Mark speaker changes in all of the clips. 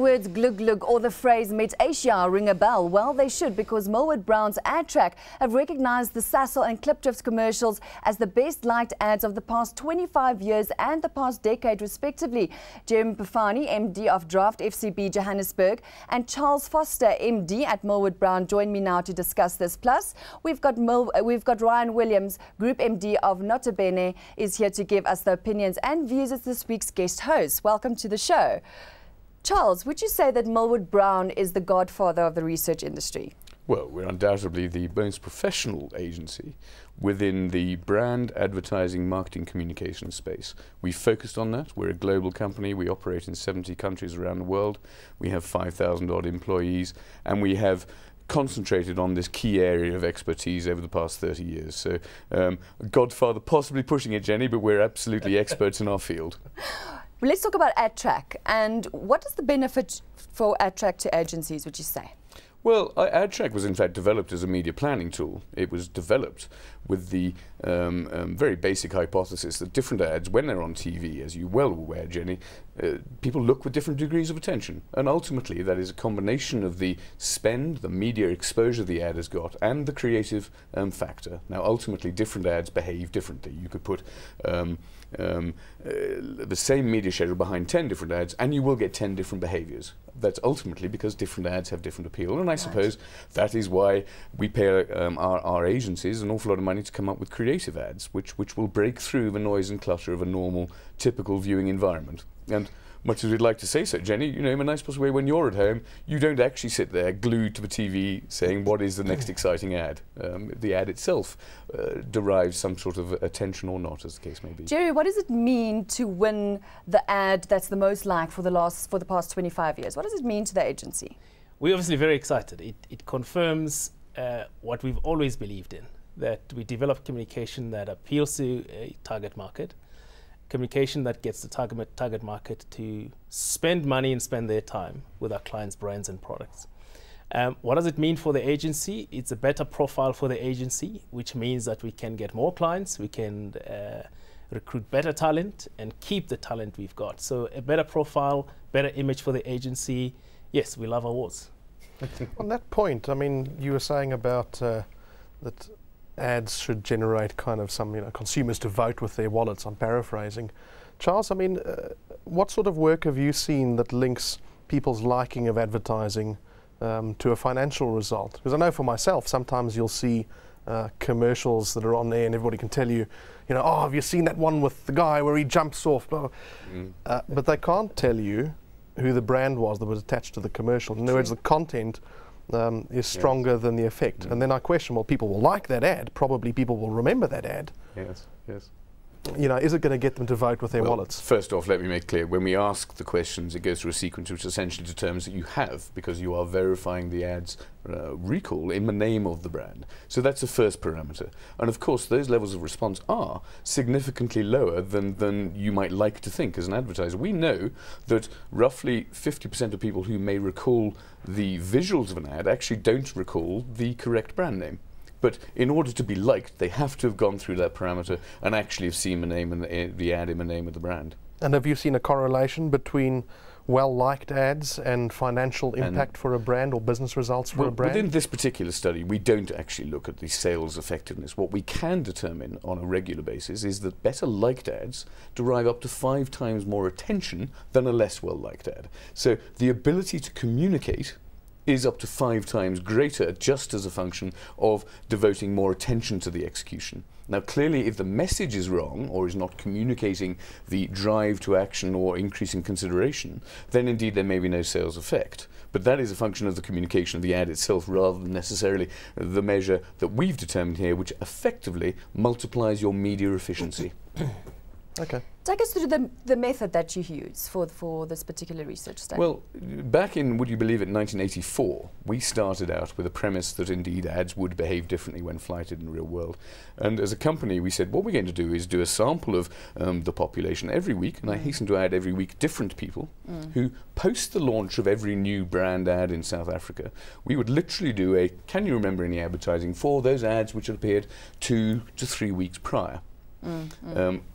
Speaker 1: Words Glug Glug or the phrase met Eish Ja ring a bell? Well, they should, because Millward Brown's Adtrack have recognized the Sasol and Klipdrift commercials as the best liked ads of the past 25 years and the past decade respectively. Mpufane, MD of Draftfcb Johannesburg, and Charles Foster, MD at Millward Brown, join me now to discuss this. Plus, we've got Ryan Williams, Group MD of Nota Bene, is here to give us the opinions and views as this week's guest host. Welcome to the show. Charles, would you say that Millward Brown is the godfather of the research industry?
Speaker 2: Well, we're undoubtedly the most professional agency within the brand, advertising, marketing, communication space. We focused on that. We're a global company. We operate in 70 countries around the world. We have 5,000 odd employees, and we have concentrated on this key area of expertise over the past 30 years. So, godfather, possibly pushing it, Jenny, but we're absolutely experts in our field.
Speaker 1: Let's talk about Adtrack. And what is the benefit for Adtrack to agencies, would you say?
Speaker 2: Well, Adtrack was in fact developed as a media planning tool. It was developed with the very basic hypothesis that different ads, when they're on TV, as you're well aware, Jenny, people look with different degrees of attention. And ultimately, that is a combination of the spend, the media exposure the ad has got, and the creative factor. Now, ultimately, different ads behave differently. You could put the same media schedule behind 10 different ads, and you will get 10 different behaviors. That's ultimately because different ads have different appeal, and I suppose that is why we pay our agencies an awful lot of money to come up with creative ads, which will break through the noise and clutter of a normal, typical viewing environment. And much as we'd like to say so, Jenny, you know, in a nice possible way, when you're at home, you don't actually sit there glued to the TV saying, what is the next exciting ad? The ad itself derives some sort of attention or not, as the case may be.
Speaker 1: Jerry, what does it mean to win the ad that's the most liked for the past 25 years? What does it mean to the agency?
Speaker 3: We're obviously very excited. It confirms what we've always believed in, that we develop communication that appeals to a target market, communication that gets the target market to spend money and spend their time with our clients' brands and products. What does it mean for the agency? It's a better profile for the agency, which means that we can get more clients, we can recruit better talent and keep the talent we've got. So a better profile, better image for the agency. Yes, we love awards.
Speaker 4: On that point, I mean, you were saying about that ads should generate kind of some, consumers to vote with their wallets. I'm paraphrasing. Charles, I mean, what sort of work have you seen that links people's liking of advertising to a financial result? Because I know for myself, sometimes you'll see commercials that are on there and everybody can tell you, oh, have you seen that one with the guy where he jumps off? But they can't tell you who the brand was that was attached to the commercial. In other words, the content is stronger than the effect. And then I question, well, people will like that ad. Probably people will remember that ad.
Speaker 2: Yes, yes.
Speaker 4: Is it going to get them to vote with their wallets?
Speaker 2: First off, let me make clear, when we ask the questions, it goes through a sequence which essentially determines that you have, because you are verifying the ad's recall in the name of the brand. So that's the first parameter. And of course, those levels of response are significantly lower than you might like to think as an advertiser. We know that roughly 50% of people who may recall the visuals of an ad actually don't recall the correct brand name. But in order to be liked, they have to have gone through that parameter and actually have seen the name and the ad in the name of the brand.
Speaker 4: And have you seen a correlation between well-liked ads and financial impact for a brand or business results for a brand?
Speaker 2: Within this particular study, we don't actually look at the sales effectiveness. What we can determine on a regular basis is that better liked ads derive up to 5 times more attention than a less well-liked ad. So the ability to communicate is up to 5 times greater just as a function of devoting more attention to the execution. Now clearly, if the message is wrong or is not communicating the drive to action or increasing consideration, then indeed there may be no sales effect. But that is a function of the communication of the ad itself rather than necessarily the measure that we've determined here, which effectively multiplies your media efficiency.
Speaker 4: Okay.
Speaker 1: Take us through the method that you use for this particular research study.
Speaker 2: Well, back in, would you believe it, 1984, we started out with a premise that indeed ads would behave differently when flighted in the real world. And as a company, we said, what we're going to do is do a sample of the population every week, and I hasten to add every week different people who, post the launch of every new brand ad in South Africa, we would literally do a, can you remember any advertising for those ads which had appeared 2 to 3 weeks prior?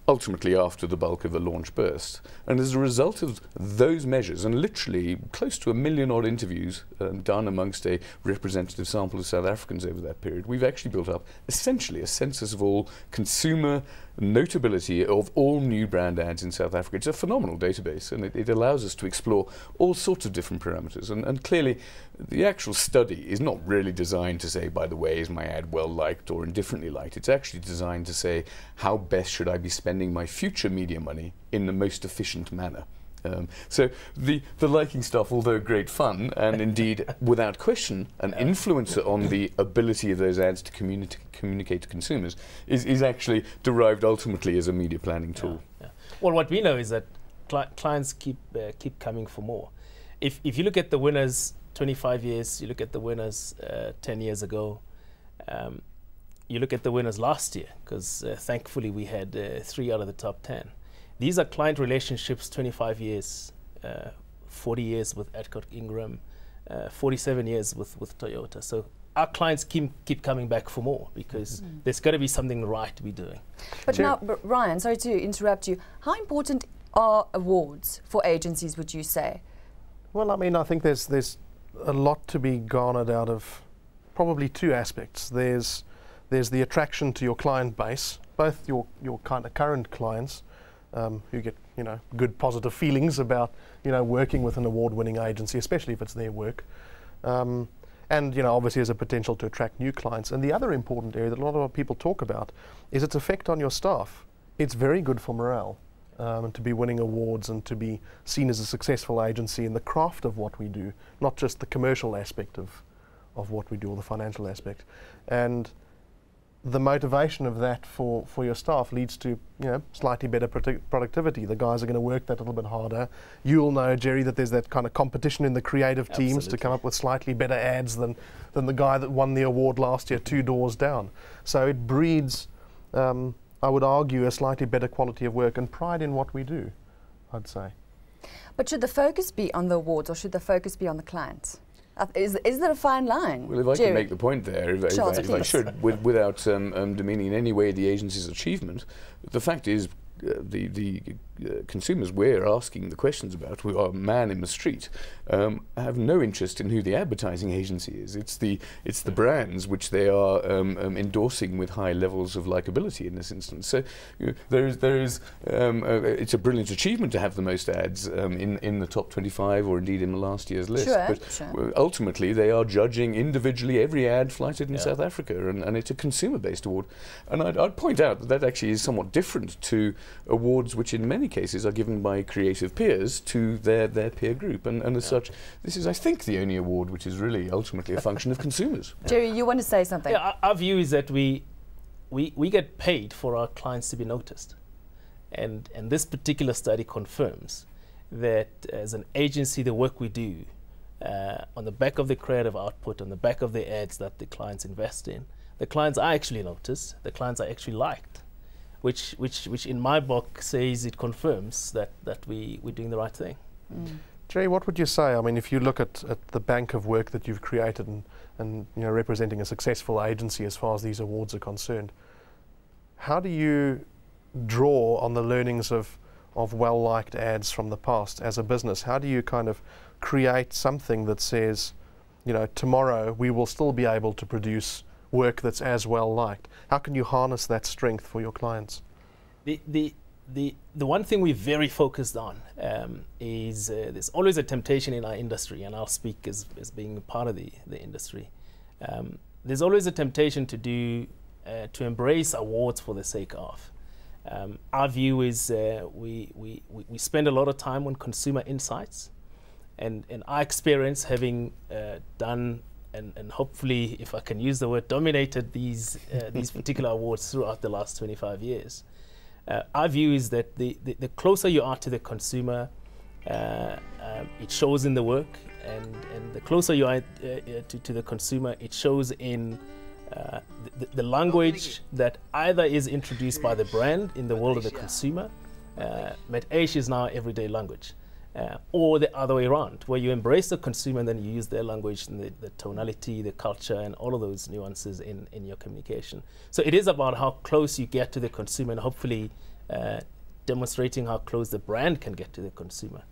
Speaker 2: ultimately after the bulk of the launch burst. And as a result of those measures, and literally close to 1 million odd interviews done amongst a representative sample of South Africans over that period, we've actually built up essentially a census of all consumer notability of all new brand ads in South Africa. It's a phenomenal database, and it allows us to explore all sorts of different parameters. And clearly, the actual study is not really designed to say, by the way, is my ad well liked or indifferently liked. It's actually designed to say, how best should I be spending my future media money in the most efficient manner? So the liking stuff, although great fun, and indeed, without question, an influencer on the ability of those ads to communicate to consumers, is actually derived ultimately as a media planning tool.
Speaker 3: Yeah. Well, what we know is that clients keep coming for more. If you look at the winners 25 years, you look at the winners 10 years ago, you look at the winners last year, because thankfully we had 3 out of the top 10. These are client relationships, 25 years, 40 years with Adtrack Ingram, 47 years with Toyota. So our clients keep coming back for more, because there's got to be something right to be doing.
Speaker 1: But now, Ryan, sorry to interrupt you. How important are awards for agencies, would you say?
Speaker 4: Well, I mean, I think there's a lot to be garnered out of probably 2 aspects. There's the attraction to your client base, both your kind of current clients, who get, you know, good positive feelings about, you know, working with an award-winning agency, especially if it's their work. And, you know, obviously there's a potential to attract new clients. And the other important area that a lot of people talk about is its effect on your staff. It's very good for morale, and to be winning awards and to be seen as a successful agency in the craft of what we do, not just the commercial aspect of what we do or the financial aspect. And the motivation of that for your staff leads to, you know, slightly better productivity. The guys are going to work that little bit harder. You'll know, Jerry, that there's that kind of competition in the creative teams to come up with slightly better ads than the guy that won the award last year 2 doors down. So it breeds, I would argue, a slightly better quality of work and pride in what we do, I'd say.
Speaker 1: But should the focus be on the awards, or should the focus be on the clients? Is there a fine line?
Speaker 2: Well, if I
Speaker 1: Jerry?
Speaker 2: can make the point there, if I should, without demeaning in any way the agency's achievement, the fact is the consumers we're asking the questions about, who are man in the street, have no interest in who the advertising agency is. It's the brands which they are endorsing with high levels of likability in this instance. So you know, it's a brilliant achievement to have the most ads in the top 25 or indeed in the last year's list. But ultimately they are judging individually every ad flighted in South Africa, and it's a consumer-based award. And I'd point out that actually is somewhat different to awards which in many cases are given by creative peers to their peer group, and as such, this is, I think, the only award which is really ultimately a function of consumers.
Speaker 1: Jerry, you want to say something?
Speaker 3: Yeah, our view is that we get paid for our clients to be noticed, and this particular study confirms that as an agency, the work we do on the back of the creative output, on the back of the ads that the clients invest in, the clients are actually noticed, the clients are actually liked. Which in my book says, it confirms that we're doing the right thing.
Speaker 4: Jerry, what would you say? I mean, if you look at the bank of work that you've created and you know, representing a successful agency as far as these awards are concerned, how do you draw on the learnings of well-liked ads from the past as a business? How do you kind of create something that says, you know, tomorrow we will still be able to produce work that's as well liked? How can you harness that strength for your clients?
Speaker 3: The one thing we're very focused on is there's always a temptation in our industry, and I'll speak as being a part of the industry. There's always a temptation to embrace awards for the sake of. Our view is we spend a lot of time on consumer insights, and our experience, having done and hopefully, if I can use the word, dominated these particular awards throughout the last 25 years. Our view is that the closer you are to the consumer, it shows in the work, and the closer you are to the consumer, it shows in the language that either is introduced by the brand in the world of the consumer. Eish Ja is now everyday language. Or the other way around, where you embrace the consumer and then you use their language and the tonality, the culture, and all of those nuances in your communication. So it is about how close you get to the consumer and hopefully demonstrating how close the brand can get to the consumer.